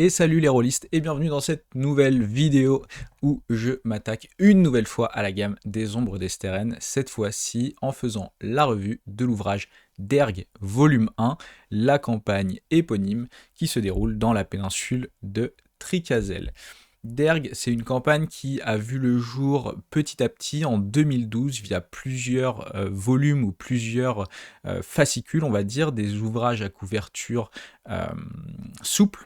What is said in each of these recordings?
Et salut les rôlistes et bienvenue dans cette nouvelle vidéo où je m'attaque une nouvelle fois à la gamme des Ombres d'Esteren, cette fois-ci en faisant la revue de l'ouvrage d'Erg volume 1, la campagne éponyme qui se déroule dans la péninsule de Tricasel. Derg, c'est une campagne qui a vu le jour petit à petit en 2012 via plusieurs volumes ou plusieurs fascicules, on va dire, des ouvrages à couverture souple.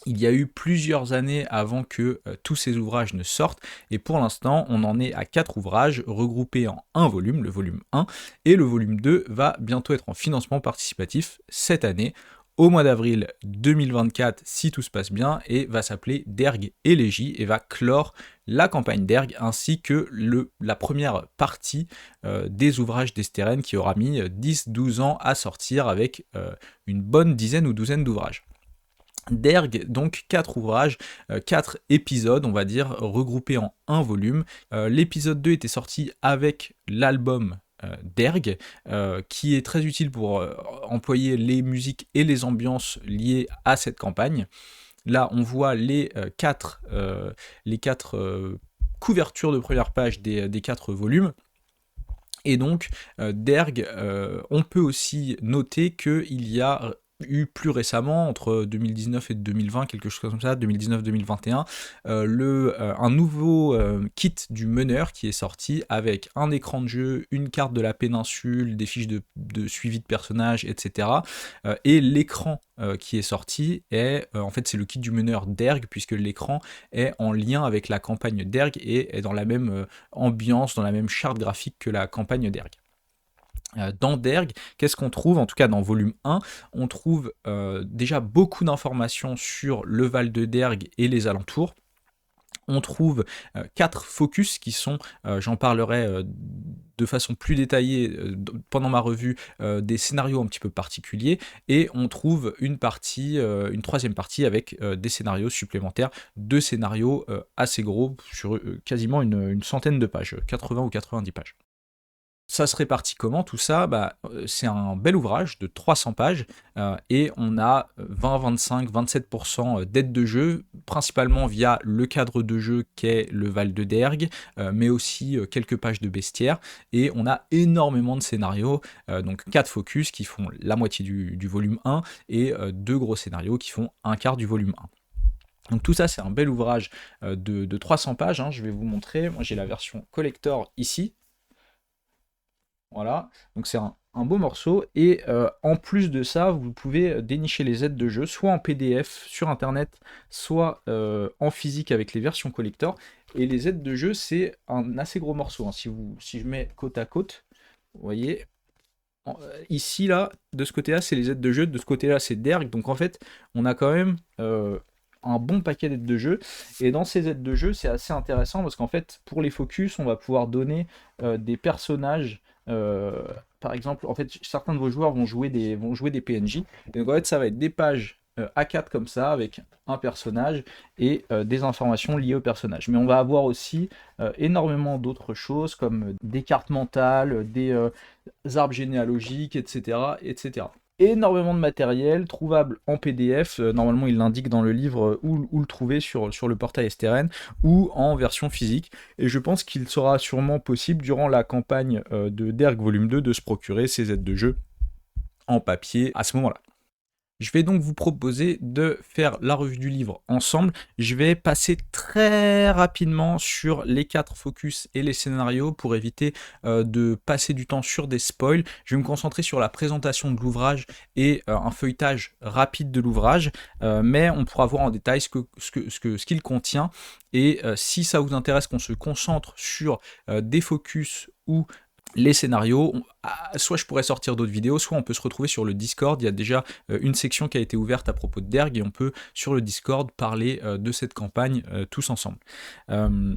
Il y a eu plusieurs années avant que tous ces ouvrages ne sortent, et pour l'instant, on en est à 4 ouvrages regroupés en un volume, le volume 1, et le volume 2 va bientôt être en financement participatif cette année, au mois d'avril 2024, si tout se passe bien, et va s'appeler Derg Élégie, et va clore la campagne d'Erg, ainsi que la première partie des ouvrages d'Esteren, qui aura mis 10-12 ans à sortir, avec une bonne dizaine ou douzaine d'ouvrages. Derg, donc 4 ouvrages, 4 épisodes, on va dire, regroupés en un volume. L'épisode 2 était sorti avec l'album d'Erg, qui est très utile pour employer les musiques et les ambiances liées à cette campagne. Là, on voit les 4 couvertures de première page des 4 volumes. Et donc, Derg, on peut aussi noter qu'il y a eu plus récemment, entre 2019 et 2020, quelque chose comme ça, 2019-2021, un nouveau kit du meneur qui est sorti avec un écran de jeu, une carte de la péninsule, des fiches de suivi de personnages, etc. Et l'écran qui est sorti est, en fait, c'est le kit du meneur d'Erg, puisque l'écran est en lien avec la campagne d'Erg et est dans la même ambiance, dans la même charte graphique que la campagne d'Erg. Dans Derg, qu'est-ce qu'on trouve? En tout cas dans volume 1, on trouve déjà beaucoup d'informations sur le Val de Derg et les alentours. On trouve 4 focus qui sont, j'en parlerai de façon plus détaillée pendant ma revue, des scénarios un petit peu particuliers, et on trouve une troisième partie avec des scénarios supplémentaires, 2 scénarios assez gros, sur quasiment une centaine de pages, 80 ou 90 pages. Ça se répartit comment tout ça? C'est un bel ouvrage de 300 pages et on a 20, 25, 27% d'aide de jeu, principalement via le cadre de jeu qu'est le Val de Derg, mais aussi quelques pages de bestiaire, et on a énormément de scénarios, donc 4 focus qui font la moitié du volume 1 et 2 gros scénarios qui font un quart du volume 1. Donc tout ça, c'est un bel ouvrage de 300 pages, hein. Je vais vous montrer. Moi j'ai la version collector ici. Voilà, donc c'est un beau morceau, et en plus de ça, vous pouvez dénicher les aides de jeu, soit en PDF sur internet, soit en physique avec les versions collector. Et les aides de jeu, c'est un assez gros morceau, hein. Si je mets côte à côte, vous voyez, ici là, de ce côté-là, c'est les aides de jeu, de ce côté-là, c'est Derg. Donc en fait, on a quand même un bon paquet d'aides de jeu, et dans ces aides de jeu, c'est assez intéressant parce qu'en fait, pour les focus, on va pouvoir donner des personnages. Par exemple, en fait, certains de vos joueurs vont jouer des PNJ. Et donc en fait, ça va être des pages A4 comme ça, avec un personnage et des informations liées au personnage. Mais on va avoir aussi énormément d'autres choses, comme des cartes mentales, des arbres généalogiques, etc., etc. Énormément de matériel trouvable en PDF, normalement il l'indique dans le livre où le trouver sur le portail Esteren, ou en version physique, et je pense qu'il sera sûrement possible durant la campagne de Derg volume 2 de se procurer ces aides de jeu en papier à ce moment-là. Je vais donc vous proposer de faire la revue du livre ensemble. Je vais passer très rapidement sur les 4 focus et les scénarios pour éviter de passer du temps sur des spoils. Je vais me concentrer sur la présentation de l'ouvrage et un feuilletage rapide de l'ouvrage, mais on pourra voir en détail ce qu'il contient. Et si ça vous intéresse qu'on se concentre sur des focus ou les scénarios, soit je pourrais sortir d'autres vidéos, soit on peut se retrouver sur le Discord. Il y a déjà une section qui a été ouverte à propos de Derg, et on peut sur le Discord parler de cette campagne tous ensemble.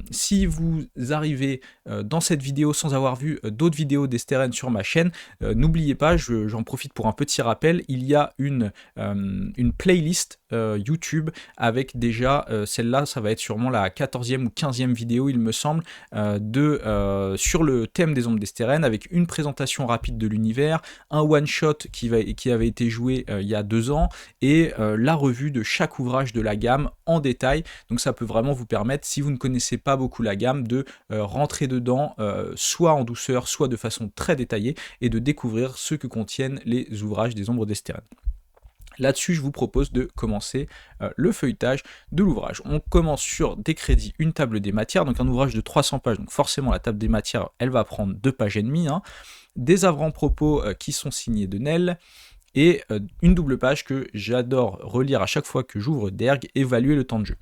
Si vous arrivez dans cette vidéo sans avoir vu d'autres vidéos d'Esteren sur ma chaîne, n'oubliez pas, j'en profite pour un petit rappel, il y a une playlist YouTube avec déjà, celle-là ça va être sûrement la 14e ou 15e vidéo il me semble, sur le thème des Ombres d'Esteren, avec une présentation présentation rapide de l'univers, un one-shot qui avait été joué il y a 2 ans, et la revue de chaque ouvrage de la gamme en détail. Donc ça peut vraiment vous permettre, si vous ne connaissez pas beaucoup la gamme, de rentrer dedans, soit en douceur, soit de façon très détaillée, et de découvrir ce que contiennent les ouvrages des Ombres d'Esteren. Là-dessus, je vous propose de commencer le feuilletage de l'ouvrage. On commence sur des crédits, une table des matières, donc un ouvrage de 300 pages, donc forcément la table des matières, elle va prendre 2 pages et demie, hein. Des avant-propos qui sont signés de Nel, et une double page que j'adore relire à chaque fois que j'ouvre Derg, évaluer le temps de jeu.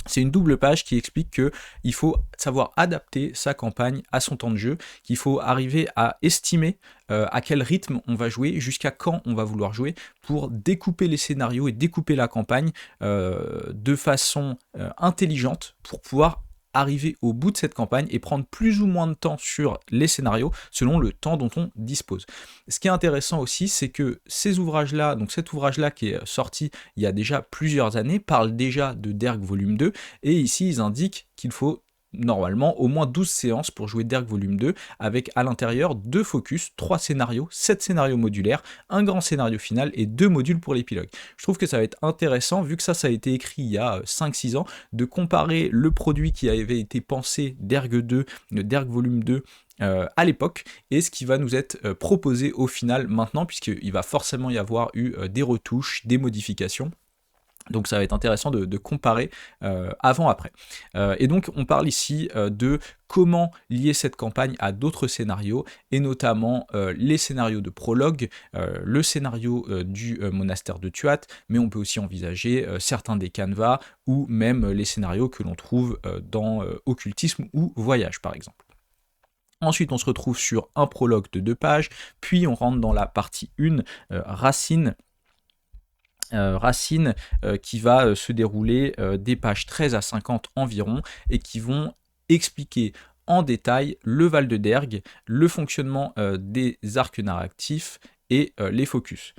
C'est une double page qui explique qu'il faut savoir adapter sa campagne à son temps de jeu, qu'il faut arriver à estimer à quel rythme on va jouer, jusqu'à quand on va vouloir jouer, pour découper les scénarios et découper la campagne de façon intelligente, pour pouvoir arriver au bout de cette campagne et prendre plus ou moins de temps sur les scénarios selon le temps dont on dispose. Ce qui est intéressant aussi, c'est que ces ouvrages-là, donc cet ouvrage-là qui est sorti il y a déjà plusieurs années, parle déjà de Derg volume 2, et ici ils indiquent qu'il faut normalement au moins 12 séances pour jouer Derg volume 2, avec à l'intérieur 2 focus, 3 scénarios, 7 scénarios modulaires, un grand scénario final et 2 modules pour l'épilogue. Je trouve que ça va être intéressant, vu que ça a été écrit il y a 5-6 ans, de comparer le produit qui avait été pensé, Derg 2, le Derg volume 2, à l'époque, et ce qui va nous être proposé au final maintenant, puisqu'il va forcément y avoir eu des retouches, des modifications. Donc ça va être intéressant de comparer avant-après. Et donc on parle ici de comment lier cette campagne à d'autres scénarios, et notamment les scénarios de prologue, le scénario du monastère de Tuat, mais on peut aussi envisager certains des canevas, ou même les scénarios que l'on trouve dans Occultisme ou Voyage par exemple. Ensuite, on se retrouve sur un prologue de 2 pages, puis on rentre dans la partie 1, Racine, qui va se dérouler des pages 13 à 50 environ, et qui vont expliquer en détail le Val de Derg, le fonctionnement des arcs narratifs et les focus.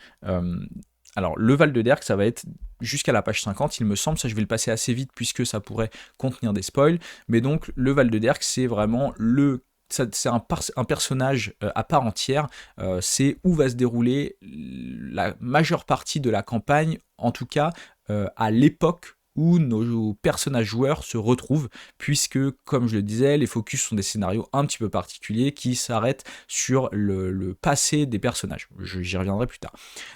Alors le Val de Derg, ça va être jusqu'à la page 50, il me semble. Ça, je vais le passer assez vite puisque ça pourrait contenir des spoils, mais donc le Val de Derg, c'est vraiment c'est un personnage à part entière, c'est où va se dérouler la majeure partie de la campagne, en tout cas à l'époque où nos personnages joueurs se retrouvent, puisque, comme je le disais, les focus sont des scénarios un petit peu particuliers qui s'arrêtent sur le passé des personnages. J'y reviendrai plus tard.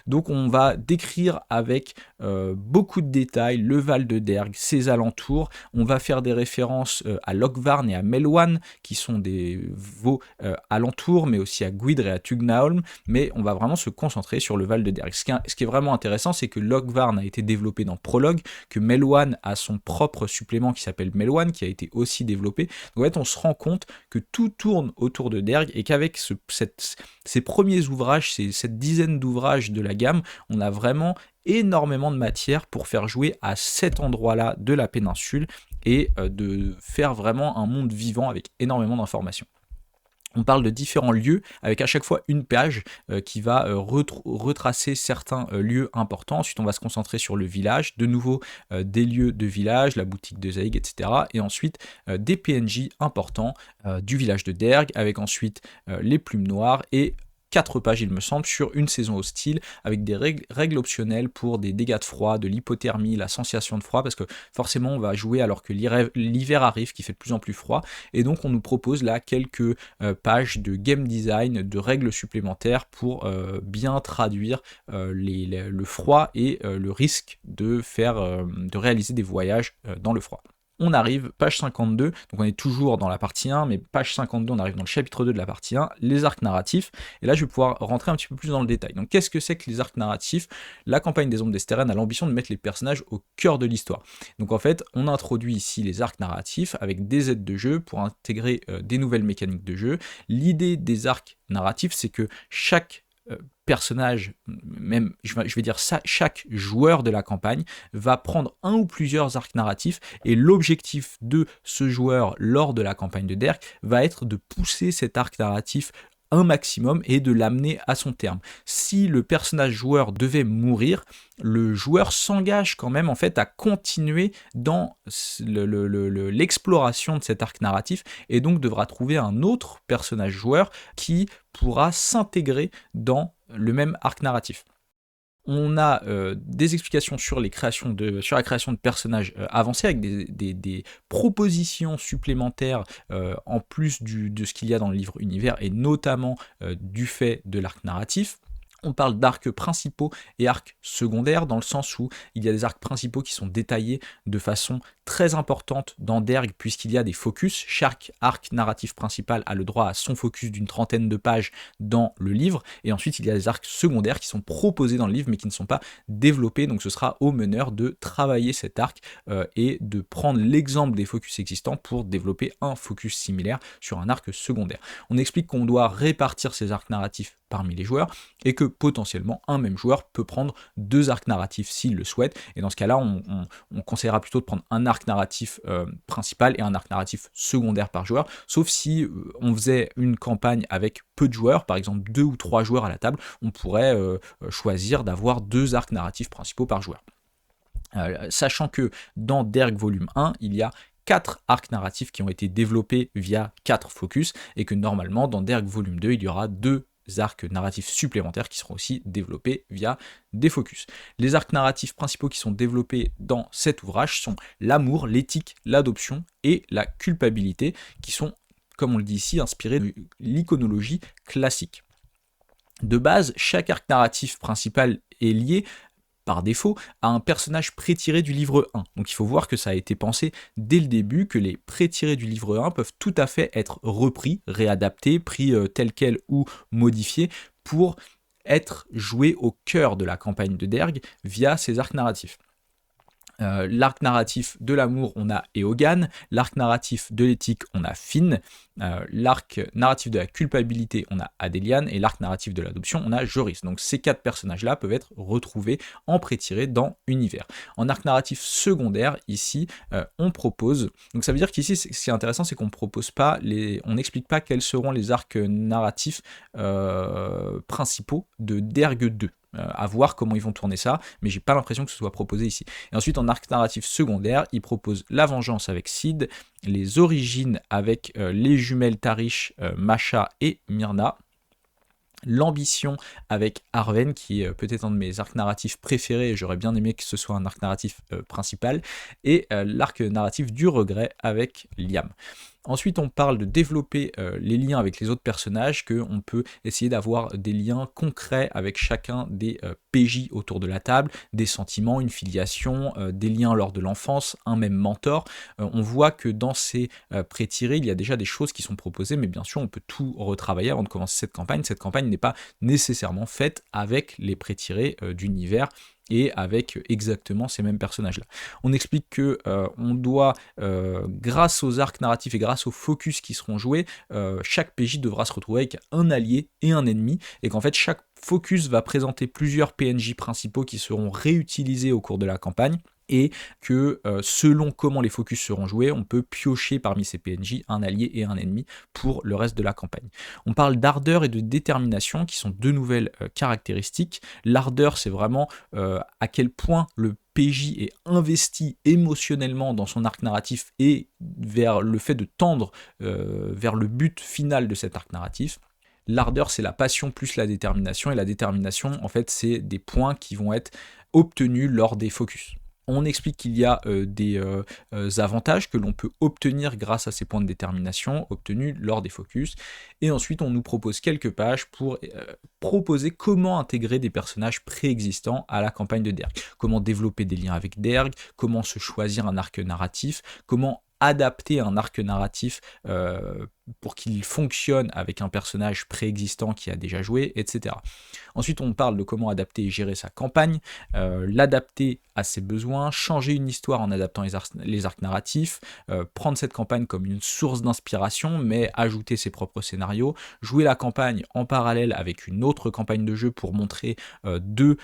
Donc on va décrire avec beaucoup de détails le Val de Derg, ses alentours. On va faire des références à Lokvarn et à Melwan, qui sont des veaux alentours, mais aussi à Gwydir et à Tugnaholm, mais on va vraiment se concentrer sur le Val de Derg. Ce qui est vraiment intéressant, c'est que Lokvarn a été développé dans Prologue, que Melwan a son propre supplément qui s'appelle Melwan, qui a été aussi développé. Donc en fait, on se rend compte que tout tourne autour de Derg, et qu'avec ces premiers ouvrages, cette dizaine d'ouvrages de la gamme, on a vraiment énormément de matière pour faire jouer à cet endroit-là de la péninsule, et de faire vraiment un monde vivant avec énormément d'informations. On parle de différents lieux, avec à chaque fois une page qui va retracer certains lieux importants. Ensuite, on va se concentrer sur le village, de nouveau des lieux de village, la boutique de Zaïg, etc. Et ensuite, des PNJ importants du village de Derg, avec ensuite les plumes noires, et 4 pages, il me semble, sur une saison hostile, avec des règles optionnelles pour des dégâts de froid, de l'hypothermie, la sensation de froid, parce que forcément on va jouer alors que l'hiver arrive, qui fait de plus en plus froid, et donc on nous propose là quelques pages de game design, de règles supplémentaires pour bien traduire le froid et le risque de réaliser des voyages dans le froid. On arrive, page 52, donc on est toujours dans la partie 1, mais page 52, on arrive dans le chapitre 2 de la partie 1, les arcs narratifs, et là je vais pouvoir rentrer un petit peu plus dans le détail. Donc qu'est-ce que c'est que les arcs narratifs ? La campagne des Ombres d'Esteren a l'ambition de mettre les personnages au cœur de l'histoire. Donc en fait, on introduit ici les arcs narratifs avec des aides de jeu pour intégrer des nouvelles mécaniques de jeu. L'idée des arcs narratifs, c'est que chaque personnage, même je vais dire ça, chaque joueur de la campagne va prendre un ou plusieurs arcs narratifs, et l'objectif de ce joueur lors de la campagne de Derg va être de pousser cet arc narratif un maximum et de l'amener à son terme. Si le personnage joueur devait mourir, le joueur s'engage quand même en fait à continuer dans l'exploration de cet arc narratif et donc devra trouver un autre personnage joueur qui pourra s'intégrer dans le même arc narratif. On a des explications sur la création de personnages avancés avec des propositions supplémentaires en plus de ce qu'il y a dans le livre univers et notamment du fait de l'arc narratif. On parle d'arcs principaux et arcs secondaires dans le sens où il y a des arcs principaux qui sont détaillés de façon très importante dans Derg puisqu'il y a des focus. Chaque arc narratif principal a le droit à son focus d'une 30aine de pages dans le livre et ensuite il y a des arcs secondaires qui sont proposés dans le livre mais qui ne sont pas développés, donc ce sera au meneur de travailler cet arc et de prendre l'exemple des focus existants pour développer un focus similaire sur un arc secondaire. On explique qu'on doit répartir ces arcs narratifs parmi les joueurs et que potentiellement un même joueur peut prendre 2 arcs narratifs s'il le souhaite et dans ce cas là on conseillera plutôt de prendre un arc narratif principal et un arc narratif secondaire par joueur, sauf si on faisait une campagne avec peu de joueurs, par exemple 2 ou 3 joueurs à la table, on pourrait choisir d'avoir 2 arcs narratifs principaux par joueur. Sachant que dans Derg volume 1 il y a 4 arcs narratifs qui ont été développés via 4 focus et que normalement dans Derg volume 2 il y aura 2 arcs narratifs supplémentaires qui seront aussi développés via des focus. Les arcs narratifs principaux qui sont développés dans cet ouvrage sont l'amour, l'éthique, l'adoption et la culpabilité qui sont, comme on le dit ici, inspirés de l'iconologie classique. De base, chaque arc narratif principal est lié par défaut à un personnage pré-tiré du livre 1. Donc il faut voir que ça a été pensé dès le début, que les pré-tirés du livre 1 peuvent tout à fait être repris, réadaptés, pris tel quel ou modifiés pour être joués au cœur de la campagne de Derg via ces arcs narratifs. L'arc narratif de l'amour, on a Eogan, l'arc narratif de l'éthique, on a Finn, l'arc narratif de la culpabilité, on a Adéliane, et l'arc narratif de l'adoption, on a Joris. Donc ces 4 personnages-là peuvent être retrouvés en pré-tiré dans Univers. En arc narratif secondaire, ici, on propose, donc ça veut dire qu'ici, ce qui est intéressant, c'est qu'on n'explique pas quels seront les arcs narratifs principaux de Derg 2. À voir comment ils vont tourner ça, mais j'ai pas l'impression que ce soit proposé ici. Et ensuite, en arc narratif secondaire, ils proposent la vengeance avec Sid, les origines avec les jumelles Tarish, Masha et Myrna, l'ambition avec Arven, qui est peut-être un de mes arcs narratifs préférés, et j'aurais bien aimé que ce soit un arc narratif principal, et l'arc narratif du regret avec Liam. Ensuite, on parle de développer les liens avec les autres personnages, qu'on peut essayer d'avoir des liens concrets avec chacun des PJ autour de la table, des sentiments, une filiation, des liens lors de l'enfance, un même mentor. On voit que dans ces pré-tirés, il y a déjà des choses qui sont proposées, mais bien sûr, on peut tout retravailler avant de commencer cette campagne. Cette campagne n'est pas nécessairement faite avec les pré-tirés d'univers et avec exactement ces mêmes personnages-là. On explique que on doit, grâce aux arcs narratifs et grâce aux focus qui seront joués, chaque PJ devra se retrouver avec un allié et un ennemi, et qu'en fait chaque focus va présenter plusieurs PNJ principaux qui seront réutilisés au cours de la campagne, et que selon comment les focus seront joués, on peut piocher parmi ces PNJ un allié et un ennemi pour le reste de la campagne. On parle d'ardeur et de détermination qui sont 2 nouvelles caractéristiques. L'ardeur, c'est vraiment à quel point le PJ est investi émotionnellement dans son arc narratif et vers le fait de tendre vers le but final de cet arc narratif. L'ardeur, c'est la passion plus la détermination, et la détermination, en fait, c'est des points qui vont être obtenus lors des focus. On explique qu'il y a des avantages que l'on peut obtenir grâce à ces points de détermination obtenus lors des focus. Et ensuite, on nous propose quelques pages pour proposer comment intégrer des personnages préexistants à la campagne de Derg. Comment développer des liens avec Derg, comment se choisir un arc narratif, comment adapter un arc narratif pour qu'il fonctionne avec un personnage préexistant qui a déjà joué, etc. Ensuite, on parle de comment adapter et gérer sa campagne, l'adapter à ses besoins, changer une histoire en adaptant les arcs narratifs, prendre cette campagne comme une source d'inspiration, mais ajouter ses propres scénarios, jouer la campagne en parallèle avec une autre campagne de jeu pour montrer 2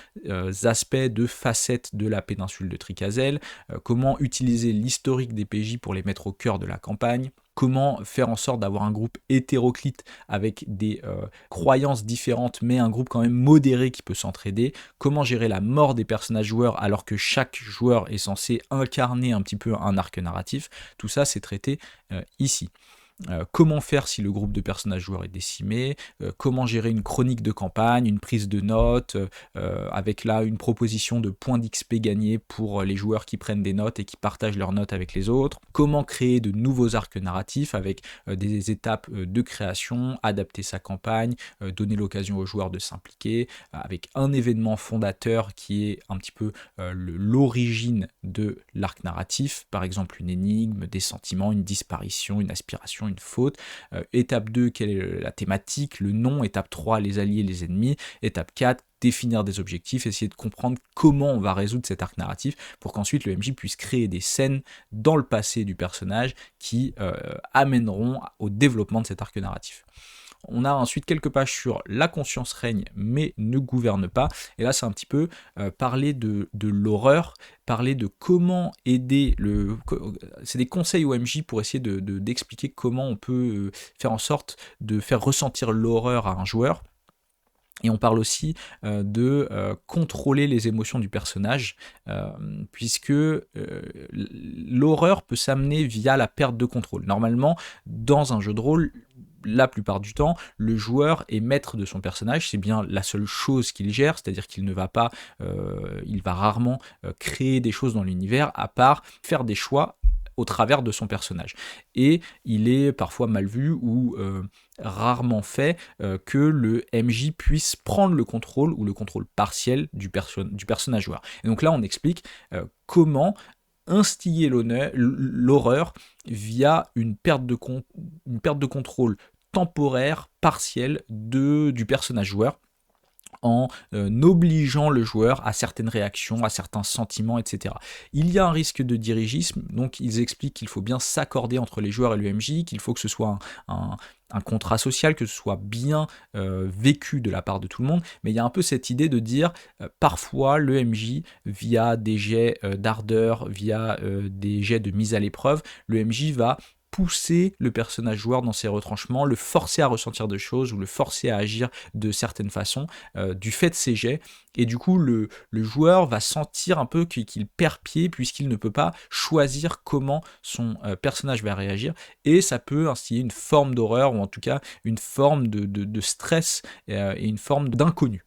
aspects, 2 facettes de la péninsule de Tricazelle, comment utiliser l'historique des PJ pour les mettre au cœur de la campagne, comment faire en sorte d'avoir un groupe hétéroclite avec des croyances différentes, mais un groupe quand même modéré qui peut s'entraider, comment gérer la mort des personnages joueurs alors que chaque joueur est censé incarner un petit peu un arc narratif, tout ça c'est traité ici. Comment faire si le groupe de personnages joueurs est décimé, comment gérer une chronique de campagne, une prise de notes, avec là une proposition de points d'XP gagnés pour les joueurs qui prennent des notes et qui partagent leurs notes avec les autres, comment créer de nouveaux arcs narratifs avec des étapes de création, adapter sa campagne, donner l'occasion aux joueurs de s'impliquer, avec un événement fondateur qui est un petit peu l'origine de l'arc narratif, par exemple une énigme, des sentiments, une disparition, une aspiration, une faute. Étape 2, quelle est la thématique, le nom. Étape 3, les alliés, les ennemis. Étape 4, définir des objectifs, essayer de comprendre comment on va résoudre cet arc narratif pour qu'ensuite le MJ puisse créer des scènes dans le passé du personnage qui amèneront au développement de cet arc narratif. On a ensuite quelques pages sur la conscience règne mais ne gouverne pas. Et là, c'est un petit peu parler de l'horreur, parler de comment aider c'est des conseils au MJ pour essayer d'expliquer comment on peut faire en sorte de faire ressentir l'horreur à un joueur. Et on parle aussi de contrôler les émotions du personnage, puisque l'horreur peut s'amener via la perte de contrôle. Normalement, dans un jeu de rôle, la plupart du temps, le joueur est maître de son personnage, c'est bien la seule chose qu'il gère, c'est-à-dire qu'il ne va pas, il va rarement créer des choses dans l'univers, à part faire des choix au travers de son personnage. Et il est parfois mal vu ou rarement fait que le MJ puisse prendre le contrôle ou le contrôle partiel du personnage joueur. Et donc là, on explique comment instiller l'horreur via une perte de contrôle temporaire, partielle du personnage joueur, en obligeant le joueur à certaines réactions, à certains sentiments, etc. Il y a un risque de dirigisme, donc ils expliquent qu'il faut bien s'accorder entre les joueurs et le MJ, qu'il faut que ce soit un contrat social, que ce soit bien vécu de la part de tout le monde, mais il y a un peu cette idée de dire parfois le MJ, via des jets d'ardeur, via des jets de mise à l'épreuve, le MJ va pousser le personnage joueur dans ses retranchements, le forcer à ressentir des choses ou le forcer à agir de certaines façons du fait de ses jets, et du coup le joueur va sentir un peu qu'il perd pied puisqu'il ne peut pas choisir comment son personnage va réagir, et ça peut instiller une forme d'horreur ou en tout cas une forme de stress et une forme d'inconnu.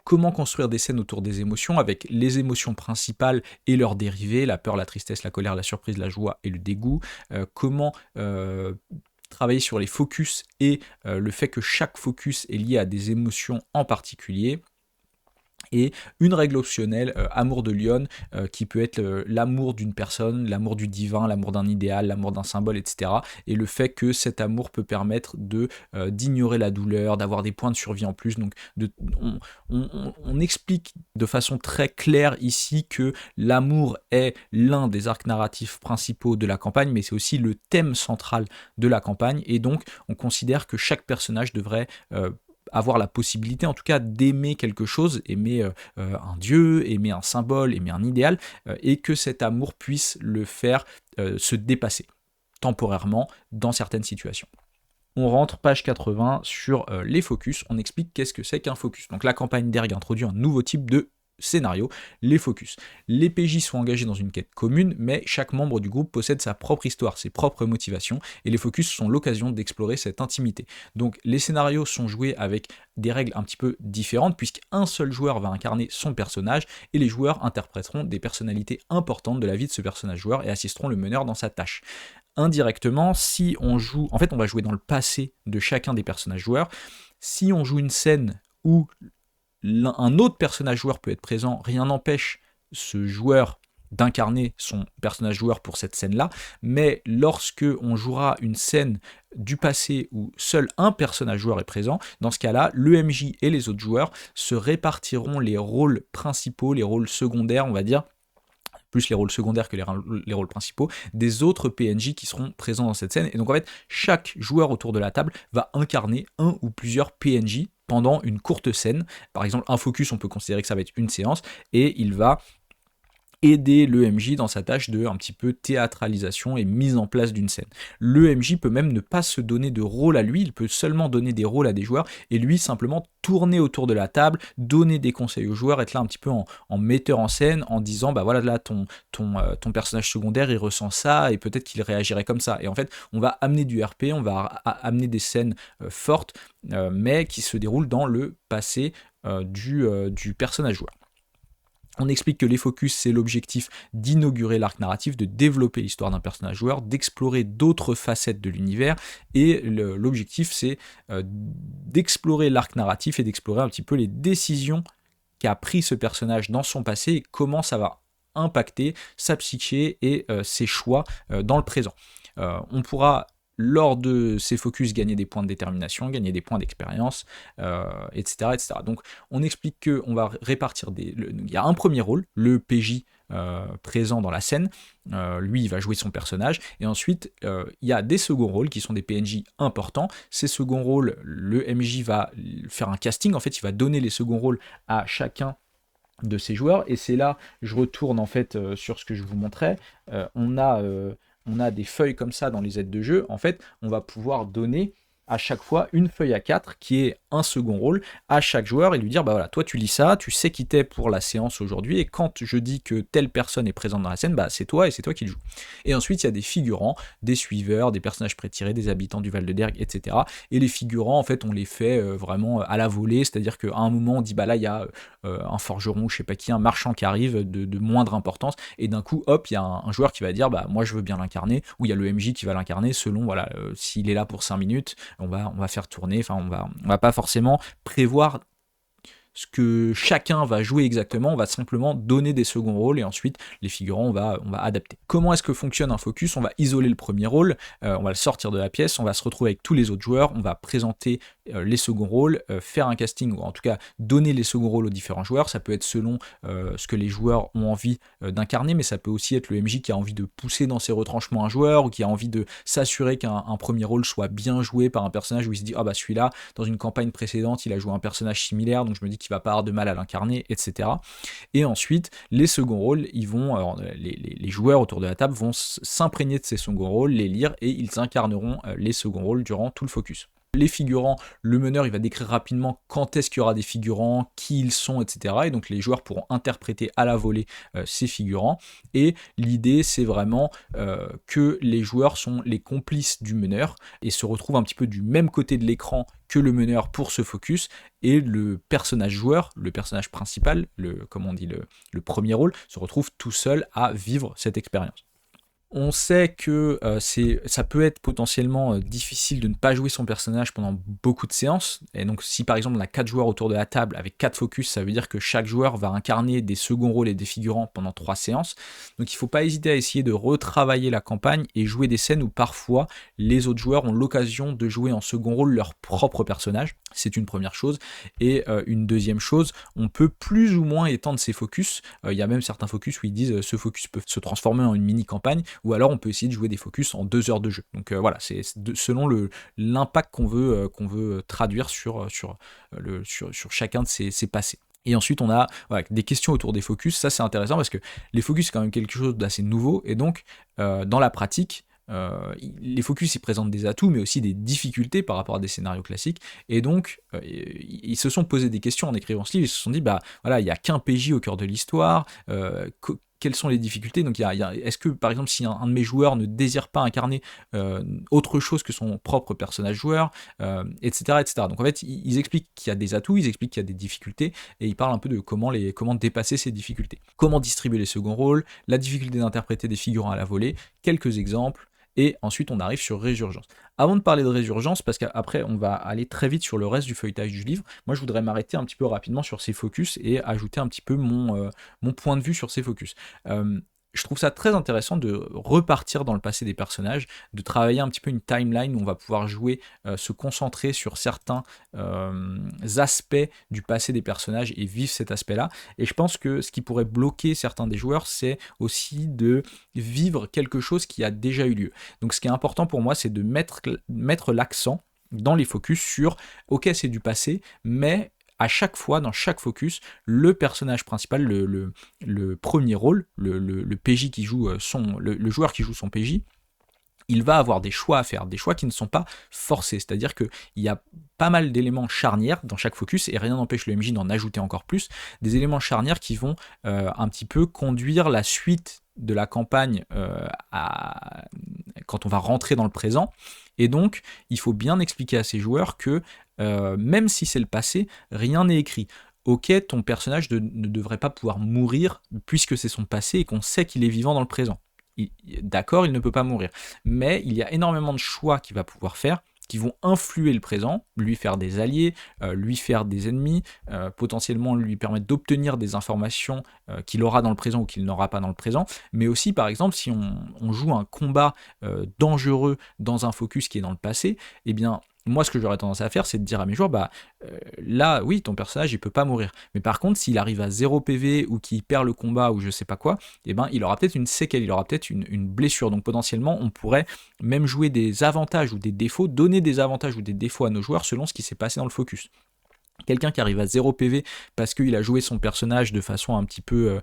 Comment construire des scènes autour des émotions avec les émotions principales et leurs dérivés, la peur, la tristesse, la colère, la surprise, la joie et le dégoût. Comment travailler sur les focus et le fait que chaque focus est lié à des émotions en particulier. Et une règle optionnelle, amour de Lyon, qui peut être l'amour d'une personne, l'amour du divin, l'amour d'un idéal, l'amour d'un symbole, etc. Et le fait que cet amour peut permettre d'ignorer la douleur, d'avoir des points de survie en plus. Donc on explique de façon très claire ici que l'amour est l'un des arcs narratifs principaux de la campagne, mais c'est aussi le thème central de la campagne. Et donc on considère que chaque personnage devrait avoir la possibilité en tout cas d'aimer quelque chose, aimer un dieu, aimer un symbole, aimer un idéal, et que cet amour puisse le faire se dépasser temporairement dans certaines situations. On rentre, page 80, sur les focus. On explique qu'est-ce que c'est qu'un focus. Donc la campagne d'Erg introduit un nouveau type de scénario, les focus. Les PJ sont engagés dans une quête commune, mais chaque membre du groupe possède sa propre histoire, ses propres motivations, et les focus sont l'occasion d'explorer cette intimité. Donc les scénarios sont joués avec des règles un petit peu différentes, puisqu'un seul joueur va incarner son personnage, et les joueurs interpréteront des personnalités importantes de la vie de ce personnage joueur et assisteront le meneur dans sa tâche. Indirectement, si on joue, en fait on va jouer dans le passé de chacun des personnages joueurs. Si on joue une scène où un autre personnage joueur peut être présent, rien n'empêche ce joueur d'incarner son personnage joueur pour cette scène-là, mais lorsque on jouera une scène du passé où seul un personnage joueur est présent, dans ce cas-là, le MJ et les autres joueurs se répartiront les rôles principaux, les rôles secondaires, on va dire, plus les rôles secondaires que les rôles principaux, des autres PNJ qui seront présents dans cette scène. Et donc en fait, chaque joueur autour de la table va incarner un ou plusieurs PNJ pendant une courte scène. Par exemple, un focus, on peut considérer que ça va être une séance, et il va aider le MJ dans sa tâche de un petit peu théâtralisation et mise en place d'une scène. Le MJ peut même ne pas se donner de rôle à lui, il peut seulement donner des rôles à des joueurs et lui simplement tourner autour de la table, donner des conseils aux joueurs, être là un petit peu en metteur en scène, en disant bah voilà là ton personnage secondaire il ressent ça et peut-être qu'il réagirait comme ça. Et en fait on va amener du RP, on va amener des scènes fortes mais qui se déroulent dans le passé du personnage joueur. On explique que les focus, c'est l'objectif d'inaugurer l'arc narratif, de développer l'histoire d'un personnage joueur, d'explorer d'autres facettes de l'univers, et l'objectif, c'est d'explorer l'arc narratif et d'explorer un petit peu les décisions qu'a pris ce personnage dans son passé et comment ça va impacter sa psyché et ses choix dans le présent. On pourra lors de ces focus, gagner des points de détermination, gagner des points d'expérience, etc., etc. Donc on explique qu'on va répartir il y a un premier rôle, le PJ présent dans la scène, lui il va jouer son personnage, et ensuite il y a des seconds rôles qui sont des PNJ importants. Ces seconds rôles, le MJ va faire un casting, en fait il va donner les seconds rôles à chacun de ses joueurs, et c'est là, je retourne en fait sur ce que je vous montrais, on a des feuilles comme ça dans les aides de jeu. En fait, on va pouvoir donner à chaque fois une feuille A4 qui est un second rôle à chaque joueur et lui dire bah voilà, toi tu lis ça, tu sais qui t'es pour la séance aujourd'hui et quand je dis que telle personne est présente dans la scène, bah c'est toi et c'est toi qui le joues. Et ensuite il y a des figurants, des suiveurs, des personnages prétirés, des habitants du Val de Derg, etc. Et les figurants en fait on les fait vraiment à la volée, c'est-à-dire qu'à un moment on dit bah là il y a un forgeron, je sais pas qui, un marchand qui arrive de moindre importance et d'un coup hop il y a un joueur qui va dire bah moi je veux bien l'incarner, ou il y a le MJ qui va l'incarner selon voilà s'il est là pour 5 minutes, on va faire tourner, enfin on va pas forcément prévoir ce que chacun va jouer exactement, on va simplement donner des seconds rôles et ensuite les figurants on va adapter. Comment est-ce que fonctionne un focus? On va isoler le premier rôle, on va le sortir de la pièce, on va se retrouver avec tous les autres joueurs, on va présenter les seconds rôles, faire un casting ou en tout cas donner les seconds rôles aux différents joueurs. Ça peut être selon ce que les joueurs ont envie d'incarner, mais ça peut aussi être le MJ qui a envie de pousser dans ses retranchements un joueur ou qui a envie de s'assurer qu'un premier rôle soit bien joué par un personnage où il se dit ah bah celui-là dans une campagne précédente il a joué un personnage similaire donc je me dis qu'il va pas avoir de mal à l'incarner, etc. Et ensuite les seconds rôles, ils vont les joueurs autour de la table vont s'imprégner de ces seconds rôles, les lire et ils incarneront les seconds rôles durant tout le focus. Les figurants, le meneur il va décrire rapidement quand est-ce qu'il y aura des figurants, qui ils sont, etc. Et donc les joueurs pourront interpréter à la volée ces figurants. Et l'idée c'est vraiment que les joueurs sont les complices du meneur et se retrouvent un petit peu du même côté de l'écran que le meneur pour ce focus, et le personnage joueur, le personnage principal, le premier rôle, se retrouve tout seul à vivre cette expérience. On sait que ça peut être potentiellement difficile de ne pas jouer son personnage pendant beaucoup de séances, et donc si par exemple on a 4 joueurs autour de la table avec 4 focus, ça veut dire que chaque joueur va incarner des seconds rôles et des figurants pendant 3 séances, donc il ne faut pas hésiter à essayer de retravailler la campagne et jouer des scènes où parfois les autres joueurs ont l'occasion de jouer en second rôle leur propre personnage, c'est une première chose, et une deuxième chose, on peut plus ou moins étendre ses focus, il y a même certains focus où ils disent ce focus peut se transformer en une mini-campagne, ou alors on peut essayer de jouer des focus en 2 heures de jeu. Donc voilà, c'est selon l'impact qu'on veut traduire sur chacun de ces passés. Et ensuite, on a des questions autour des focus. Ça, c'est intéressant parce que les focus, c'est quand même quelque chose d'assez nouveau. Et donc, dans la pratique, les focus ils présentent des atouts mais aussi des difficultés par rapport à des scénarios classiques, et donc ils se sont posé des questions en écrivant ce livre. Ils se sont dit bah voilà, il n'y a qu'un PJ au cœur de l'histoire, quelles sont les difficultés, donc est-ce que par exemple si un de mes joueurs ne désire pas incarner autre chose que son propre personnage joueur, etc., etc. Donc en fait ils expliquent qu'il y a des atouts, ils expliquent qu'il y a des difficultés, et ils parlent un peu de comment dépasser ces difficultés, comment distribuer les seconds rôles, la difficulté d'interpréter des figurants à la volée, quelques exemples, et ensuite on arrive sur Résurgence. Avant de parler de Résurgence, parce qu'après on va aller très vite sur le reste du feuilletage du livre, moi je voudrais m'arrêter un petit peu rapidement sur ces focus et ajouter un petit peu mon point de vue sur ces focus. Je trouve ça très intéressant de repartir dans le passé des personnages, de travailler un petit peu une timeline où on va pouvoir jouer, se concentrer sur certains aspects du passé des personnages et vivre cet aspect-là. Et je pense que ce qui pourrait bloquer certains des joueurs, c'est aussi de vivre quelque chose qui a déjà eu lieu. Donc ce qui est important pour moi, c'est de mettre l'accent dans les focus sur, ok c'est du passé, mais à chaque fois, dans chaque focus, le personnage principal, le premier rôle, le PJ qui joue le joueur qui joue son PJ, il va avoir des choix à faire, des choix qui ne sont pas forcés, c'est-à-dire qu'il y a pas mal d'éléments charnières dans chaque focus, et rien n'empêche le MJ d'en ajouter encore plus, des éléments charnières qui vont un petit peu conduire la suite de la campagne quand on va rentrer dans le présent, et donc il faut bien expliquer à ses joueurs que même si c'est le passé, rien n'est écrit. Ok, ton personnage ne devrait pas pouvoir mourir puisque c'est son passé et qu'on sait qu'il est vivant dans le présent. D'accord, il ne peut pas mourir. Mais il y a énormément de choix qu'il va pouvoir faire qui vont influer le présent, lui faire des alliés, lui faire des ennemis, potentiellement lui permettre d'obtenir des informations qu'il aura dans le présent ou qu'il n'aura pas dans le présent, mais aussi par exemple si on joue un combat dangereux dans un focus qui est dans le passé, eh bien moi ce que j'aurais tendance à faire c'est de dire à mes joueurs, là oui ton personnage il peut pas mourir, mais par contre s'il arrive à 0 PV ou qu'il perd le combat ou je sais pas quoi, eh ben il aura peut-être une séquelle, il aura peut-être une blessure, donc potentiellement on pourrait même jouer des avantages ou des défauts, donner des avantages ou des défauts à nos joueurs selon ce qui s'est passé dans le focus. Quelqu'un qui arrive à 0 PV parce qu'il a joué son personnage de façon un petit peu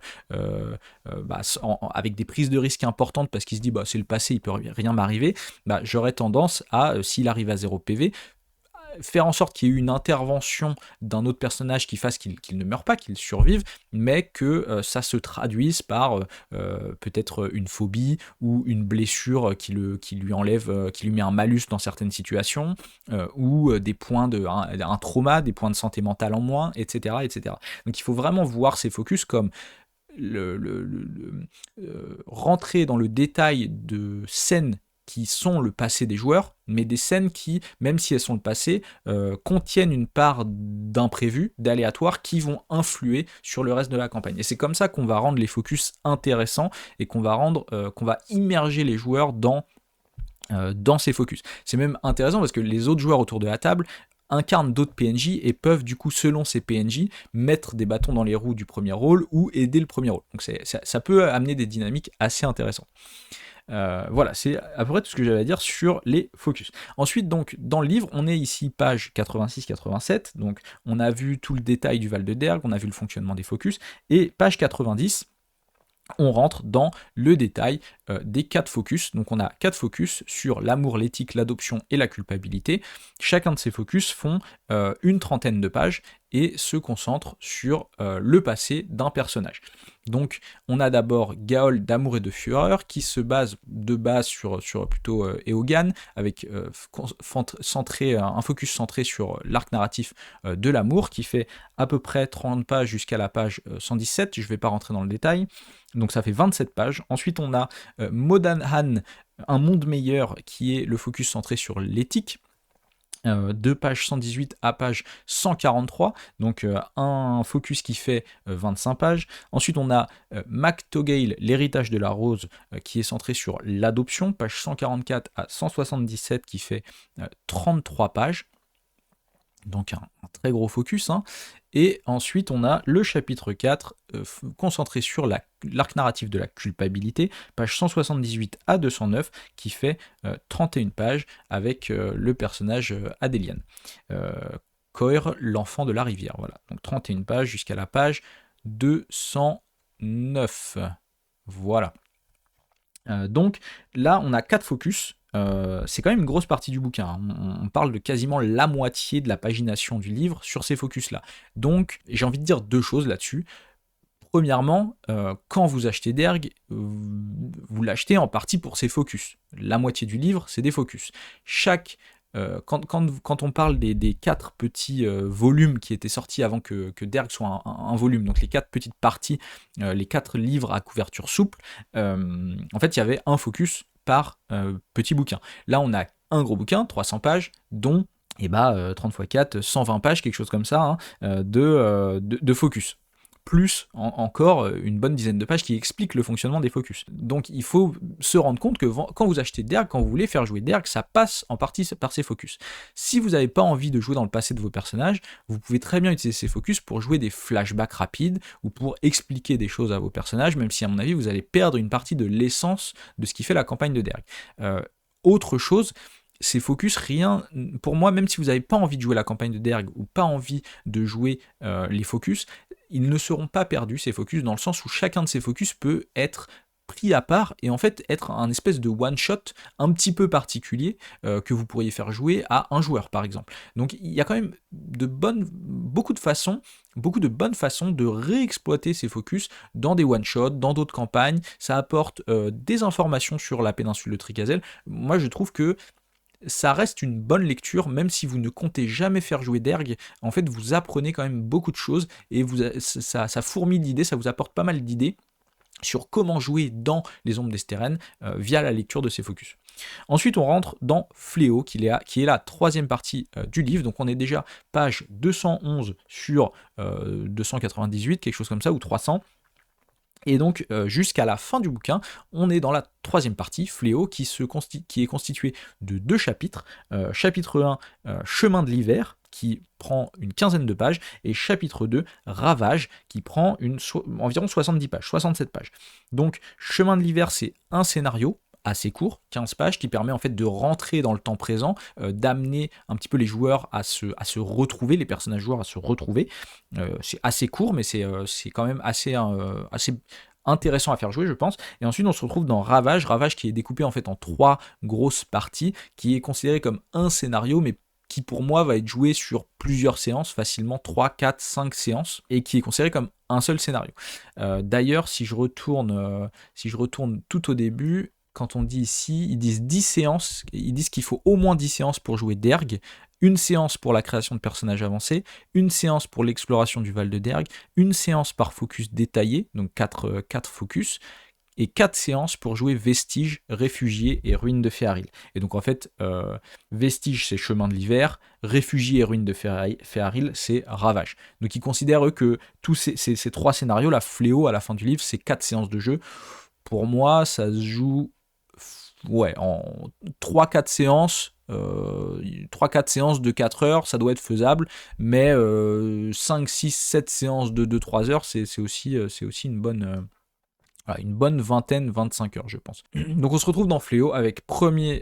avec des prises de risque importantes parce qu'il se dit c'est le passé, il peut rien m'arriver, j'aurais tendance à, s'il arrive à 0 PV, faire en sorte qu'il y ait une intervention d'un autre personnage qui fasse qu'il ne meure pas, qu'il survive, mais que ça se traduise par peut-être une phobie ou une blessure qui lui enlève, qui lui met un malus dans certaines situations, ou des points un trauma, des points de santé mentale en moins, etc., etc. Donc il faut vraiment voir ces focus comme rentrer dans le détail de scènes qui sont le passé des joueurs, mais des scènes qui, même si elles sont le passé, contiennent une part d'imprévu, d'aléatoire, qui vont influer sur le reste de la campagne. Et c'est comme ça qu'on va rendre les focus intéressants et qu'on va immerger les joueurs dans ces focus. C'est même intéressant parce que les autres joueurs autour de la table incarnent d'autres PNJ et peuvent du coup selon ces PNJ mettre des bâtons dans les roues du premier rôle ou aider le premier rôle. Donc ça peut amener des dynamiques assez intéressantes. Voilà, c'est à peu près tout ce que j'avais à dire sur les focus. Ensuite, donc, dans le livre, on est ici page 86-87, donc on a vu tout le détail du Val de Derg, on a vu le fonctionnement des focus, et page 90, on rentre dans le détail des 4 focus. Donc on a 4 focus sur l'amour, l'éthique, l'adoption et la culpabilité. Chacun de ces focus font une trentaine de pages et se concentrent sur le passé d'un personnage. Donc on a d'abord Gaol d'amour et de fureur qui se base sur plutôt Eogan avec un focus centré sur l'arc narratif de l'amour qui fait à peu près 30 pages jusqu'à la page 117, je ne vais pas rentrer dans le détail, donc ça fait 27 pages. Ensuite on a Modanhan, un monde meilleur qui est le focus centré sur l'éthique, de page 118 à page 143, donc un focus qui fait 25 pages. Ensuite on a MacTogail, l'héritage de la rose, qui est centré sur l'adoption, page 144 à 177 qui fait 33 pages. Donc un très gros focus, hein. Et ensuite on a le chapitre 4 concentré sur l'arc narratif de la culpabilité, page 178 à 209 qui fait 31 pages avec le personnage Adéliane. Coir, l'enfant de la rivière, voilà. Donc 31 pages jusqu'à la page 209. Voilà. Donc là on a 4 focus. C'est quand même une grosse partie du bouquin, hein. On parle de quasiment la moitié de la pagination du livre sur ces focus-là. Donc j'ai envie de dire 2 choses là-dessus. Premièrement, quand vous achetez Derg, vous l'achetez en partie pour ces focus. La moitié du livre, c'est des focus. Quand on parle des 4 petits volumes qui étaient sortis avant que Derg soit un volume, donc les 4 petites parties, les 4 livres à couverture souple, en fait il y avait un focus par petit bouquin. Là on a un gros bouquin, 300 pages, dont 30 x 4, 120 pages, quelque chose comme ça, hein, de focus. Plus encore une bonne dizaine de pages qui expliquent le fonctionnement des focus. Donc il faut se rendre compte que quand vous achetez Derg, quand vous voulez faire jouer Derg, ça passe en partie par ces focus. Si vous n'avez pas envie de jouer dans le passé de vos personnages, vous pouvez très bien utiliser ces focus pour jouer des flashbacks rapides ou pour expliquer des choses à vos personnages, même si à mon avis vous allez perdre une partie de l'essence de ce qui fait la campagne de Derg. Autre chose, ces focus, rien, pour moi, même si vous n'avez pas envie de jouer la campagne de Derg ou pas envie de jouer les focus, ils ne seront pas perdus, ces focus, dans le sens où chacun de ces focus peut être pris à part et en fait être un espèce de one-shot un petit peu particulier que vous pourriez faire jouer à un joueur par exemple. Donc il y a quand même beaucoup de bonnes façons de réexploiter ces focus dans des one-shots, dans d'autres campagnes. Ça apporte des informations sur la péninsule de Tricasel. Moi je trouve que ça reste une bonne lecture, même si vous ne comptez jamais faire jouer d'Erg. En fait, vous apprenez quand même beaucoup de choses et ça fourmille d'idées, ça vous apporte pas mal d'idées sur comment jouer dans les ombres d'Esteren via la lecture de ces focus. Ensuite, on rentre dans Fléau, qui est la troisième partie du livre. Donc, on est déjà page 211 sur 298, quelque chose comme ça, ou 300. Et donc, jusqu'à la fin du bouquin, on est dans la troisième partie, Fléau, qui est constituée de 2 chapitres. Chapitre 1, Chemin de l'hiver, qui prend une quinzaine de pages, et chapitre 2, Ravage, qui prend environ 70 pages, 67 pages. Donc, Chemin de l'hiver, c'est un scénario assez court, 15 pages, qui permet en fait de rentrer dans le temps présent, d'amener un petit peu les joueurs à se retrouver, les personnages joueurs à se retrouver. C'est assez court, mais c'est quand même assez intéressant à faire jouer, je pense. Et ensuite, on se retrouve dans Ravage, qui est découpé en fait en 3 grosses parties, qui est considéré comme un scénario, mais qui pour moi va être joué sur plusieurs séances, facilement 3, 4, 5 séances, et qui est considéré comme un seul scénario. D'ailleurs, si je retourne tout au début, quand on dit ici, ils disent 10 séances, ils disent qu'il faut au moins 10 séances pour jouer Derg, une séance pour la création de personnages avancés, une séance pour l'exploration du Val de Derg, une séance par focus détaillé, donc 4 focus, et 4 séances pour jouer Vestiges, Réfugiés et Ruines de Féaril. Et donc en fait, Vestiges c'est Chemin de l'hiver, Réfugiés et Ruines de Féaril c'est Ravage. Donc ils considèrent eux que tous ces 3 scénarios, la Fléau à la fin du livre, c'est 4 séances de jeu. Pour moi, ça se joue en 3-4 séances. 3-4 séances de 4 heures, ça doit être faisable, mais 5, 6, 7 séances de 2-3 heures, c'est aussi une bonne 25 heures, je pense. Donc on se retrouve dans Fléau avec premier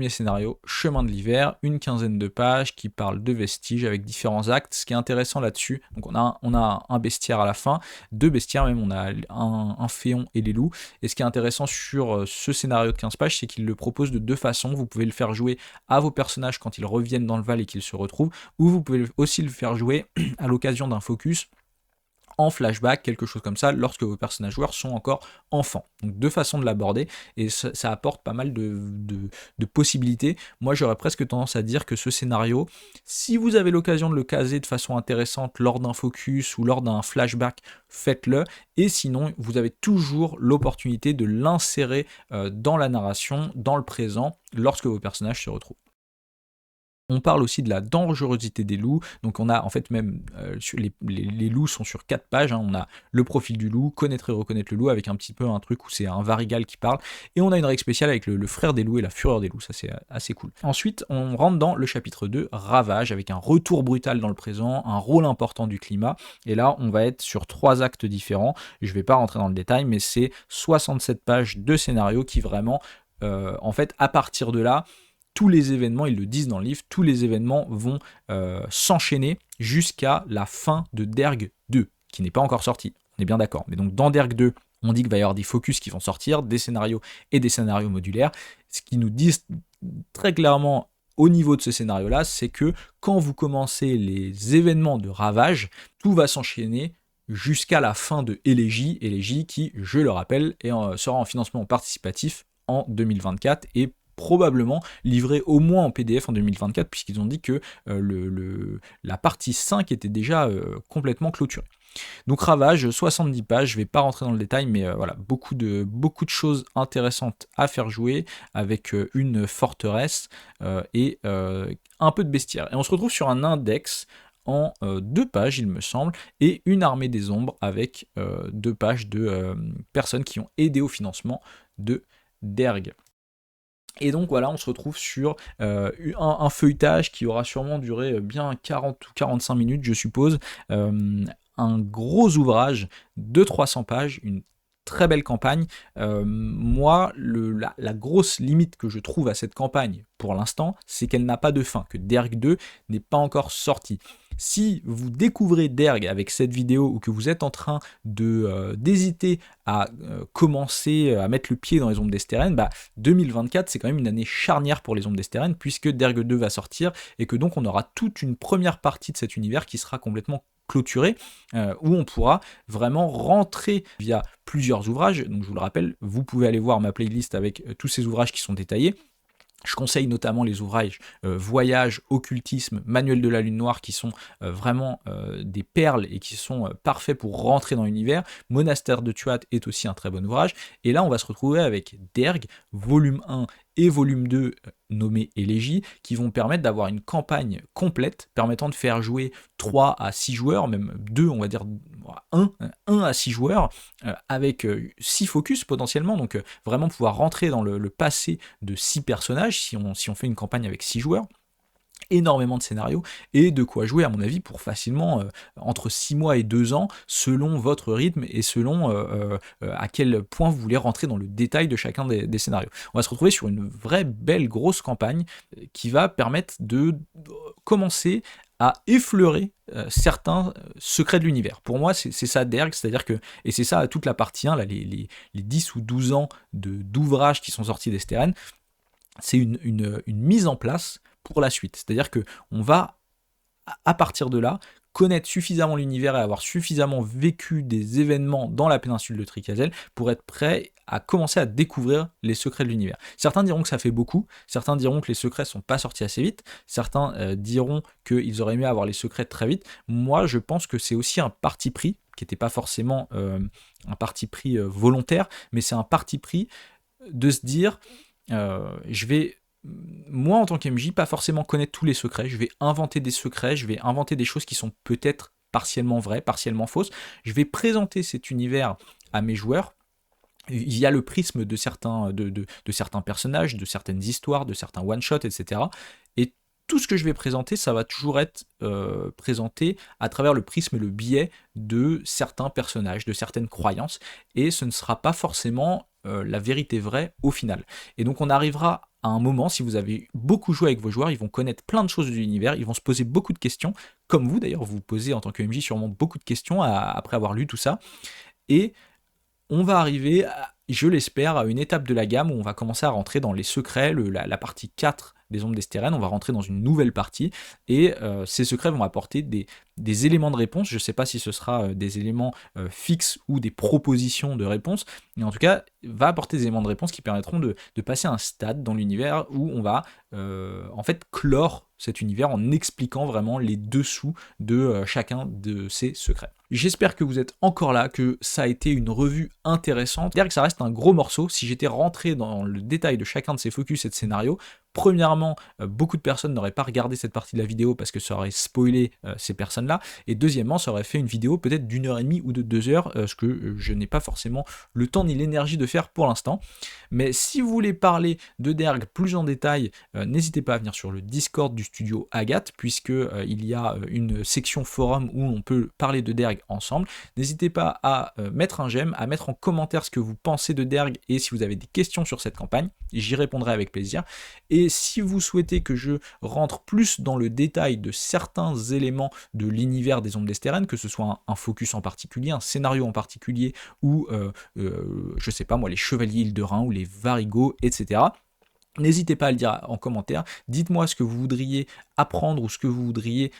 scénario, Chemin de l'hiver, une quinzaine de pages qui parle de vestiges avec différents actes. Ce qui est intéressant là-dessus, donc on a un bestiaire à la fin, 2 bestiaires même, on a un féon et les loups. Et ce qui est intéressant sur ce scénario de 15 pages, c'est qu'il le propose de 2 façons. Vous pouvez le faire jouer à vos personnages quand ils reviennent dans le Val et qu'ils se retrouvent, ou vous pouvez aussi le faire jouer à l'occasion d'un focus en flashback, quelque chose comme ça, lorsque vos personnages joueurs sont encore enfants. Donc 2 façons de l'aborder, et ça apporte pas mal de possibilités. Moi j'aurais presque tendance à dire que ce scénario, si vous avez l'occasion de le caser de façon intéressante lors d'un focus ou lors d'un flashback, faites-le, et sinon vous avez toujours l'opportunité de l'insérer dans la narration, dans le présent, lorsque vos personnages se retrouvent. On parle aussi de la dangerosité des loups, donc on a en fait même les loups sont sur 4 pages, hein. On a le profil du loup, connaître et reconnaître le loup, avec un petit peu un truc où c'est un Varigal qui parle, et on a une règle spéciale avec le frère des loups et la fureur des loups, ça c'est assez cool. Ensuite on rentre dans le chapitre 2, Ravage, avec un retour brutal dans le présent, un rôle important du climat, et là on va être sur 3 actes différents, je vais pas rentrer dans le détail, mais c'est 67 pages de scénario qui vraiment, en fait à partir de là, tous les événements, ils le disent dans le livre, tous les événements vont s'enchaîner jusqu'à la fin de Derg 2, qui n'est pas encore sorti, on est bien d'accord. Mais donc dans Derg 2, on dit qu'il va y avoir des focus qui vont sortir, des scénarios et des scénarios modulaires. Ce qui nous disent très clairement au niveau de ce scénario-là, c'est que quand vous commencez les événements de Ravage, tout va s'enchaîner jusqu'à la fin de Élégie qui, je le rappelle, sera en financement participatif en 2024 et probablement livré au moins en PDF en 2024, puisqu'ils ont dit que la partie 5 était déjà complètement clôturée. Donc Ravage, 70 pages, je ne vais pas rentrer dans le détail, mais voilà, beaucoup de choses intéressantes à faire jouer, avec une forteresse et un peu de bestiaire. Et on se retrouve sur un index en 2 pages, il me semble, et une armée des ombres avec 2 pages de personnes qui ont aidé au financement de Derg. Et donc voilà, on se retrouve sur un feuilletage qui aura sûrement duré bien 40 ou 45 minutes, je suppose. Un gros ouvrage de 300 pages, une très belle campagne. Moi, la grosse limite que je trouve à cette campagne, pour l'instant, c'est qu'elle n'a pas de fin, que Derg 2 n'est pas encore sorti. Si vous découvrez Derg avec cette vidéo ou que vous êtes en train d'hésiter à commencer à mettre le pied dans les ombres d'Esteren, 2024 c'est quand même une année charnière pour les ombres d'Esteren puisque Derg 2 va sortir et que donc on aura toute une première partie de cet univers qui sera complètement clôturé, où on pourra vraiment rentrer via plusieurs ouvrages. Donc je vous le rappelle, vous pouvez aller voir ma playlist avec tous ces ouvrages qui sont détaillés. Je conseille notamment les ouvrages Voyage, Occultisme, Manuel de la Lune Noire qui sont vraiment des perles et qui sont parfaits pour rentrer dans l'univers. Monastère de Tuat est aussi un très bon ouvrage. Et là, on va se retrouver avec Derg, volume 1 et volume 2 nommé Élégie, qui vont permettre d'avoir une campagne complète, permettant de faire jouer 3 à 6 joueurs, même 2, on va dire 1 à 6 joueurs, avec 6 focus potentiellement, donc vraiment pouvoir rentrer dans le passé de 6 personnages, si on fait une campagne avec 6 joueurs, énormément de scénarios, et de quoi jouer à mon avis pour facilement entre 6 mois et 2 ans, selon votre rythme et selon à quel point vous voulez rentrer dans le détail de chacun des scénarios. On va se retrouver sur une vraie belle grosse campagne qui va permettre de commencer à effleurer certains secrets de l'univers. Pour moi, c'est ça Derg, c'est-à-dire que, et c'est ça toute la partie 1, là, les 10 ou 12 ans d'ouvrages qui sont sortis d'Esteren, c'est une mise en place pour la suite. C'est-à-dire que on va, à partir de là, connaître suffisamment l'univers et avoir suffisamment vécu des événements dans la péninsule de Tricazel pour être prêt à commencer à découvrir les secrets de l'univers. Certains diront que ça fait beaucoup, certains diront que les secrets sont pas sortis assez vite, certains diront qu'ils auraient aimé avoir les secrets très vite. Moi, je pense que c'est aussi un parti pris, qui n'était pas forcément un parti pris volontaire, mais c'est un parti pris de se dire, je vais... Moi, en tant qu'MJ, pas forcément connaître tous les secrets. Je vais inventer des secrets, je vais inventer des choses qui sont peut-être partiellement vraies, partiellement fausses. Je vais présenter cet univers à mes joueurs via le prisme de certains personnages, de certaines histoires, de certains one-shots, etc. Et tout ce que je vais présenter, ça va toujours être présenté à travers le prisme et le biais de certains personnages, de certaines croyances, et ce ne sera pas forcément la vérité vraie au final. Et donc on arrivera à un moment, si vous avez beaucoup joué avec vos joueurs, ils vont connaître plein de choses de l'univers, ils vont se poser beaucoup de questions, comme vous d'ailleurs, vous posez en tant que MJ sûrement beaucoup de questions après avoir lu tout ça, et on va arriver, je l'espère, à une étape de la gamme où on va commencer à rentrer dans les secrets, la partie 4 des ombres d'Esteren, on va rentrer dans une nouvelle partie, et ces secrets vont apporter des éléments de réponse. Je ne sais pas si ce sera des éléments fixes ou des propositions de réponse, mais en tout cas, va apporter des éléments de réponse qui permettront de passer à un stade dans l'univers où on va en fait clore cet univers en expliquant vraiment les dessous de chacun de ces secrets. J'espère que vous êtes encore là, que ça a été une revue intéressante. C'est-à-dire que ça reste un gros morceau. Si j'étais rentré dans le détail de chacun de ces focus et de scénarios, premièrement, beaucoup de personnes n'auraient pas regardé cette partie de la vidéo parce que ça aurait spoilé ces personnes-là, et deuxièmement, ça aurait fait une vidéo peut-être d'1h30 ou de 2 heures, ce que je n'ai pas forcément le temps ni l'énergie de faire pour l'instant. Mais si vous voulez parler de Derg plus en détail, n'hésitez pas à venir sur le Discord du studio Agathe, puisque il y a une section forum où on peut parler de Derg ensemble. N'hésitez pas à mettre un j'aime, à mettre en commentaire ce que vous pensez de Derg et si vous avez des questions sur cette campagne, j'y répondrai avec plaisir. Et si vous souhaitez que je rentre plus dans le détail de certains éléments de l'univers des ombres d'Esteren, que ce soit un focus en particulier, un scénario en particulier, ou je sais pas moi, les chevaliers île de Rhin, ou les Varigots, etc., n'hésitez pas à le dire en commentaire, dites-moi ce que vous voudriez apprendre ou ce que vous voudriez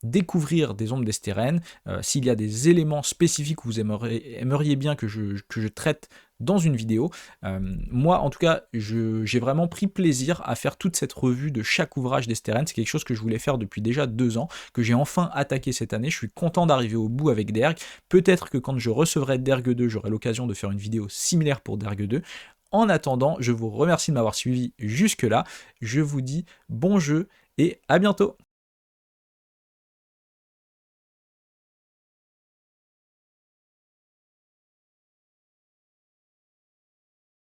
découvrir des ombres d'Esteren, s'il y a des éléments spécifiques que vous aimeriez bien que je traite dans une vidéo. Moi en tout cas j'ai vraiment pris plaisir à faire toute cette revue de chaque ouvrage d'Esteren. C'est quelque chose que je voulais faire depuis déjà 2 ans, que j'ai enfin attaqué cette année. Je suis content d'arriver au bout avec Derg. Peut-être que quand je recevrai Derg 2, j'aurai l'occasion de faire une vidéo similaire pour Derg 2. En attendant, je vous remercie de m'avoir suivi jusque-là. Je vous dis bon jeu et à bientôt.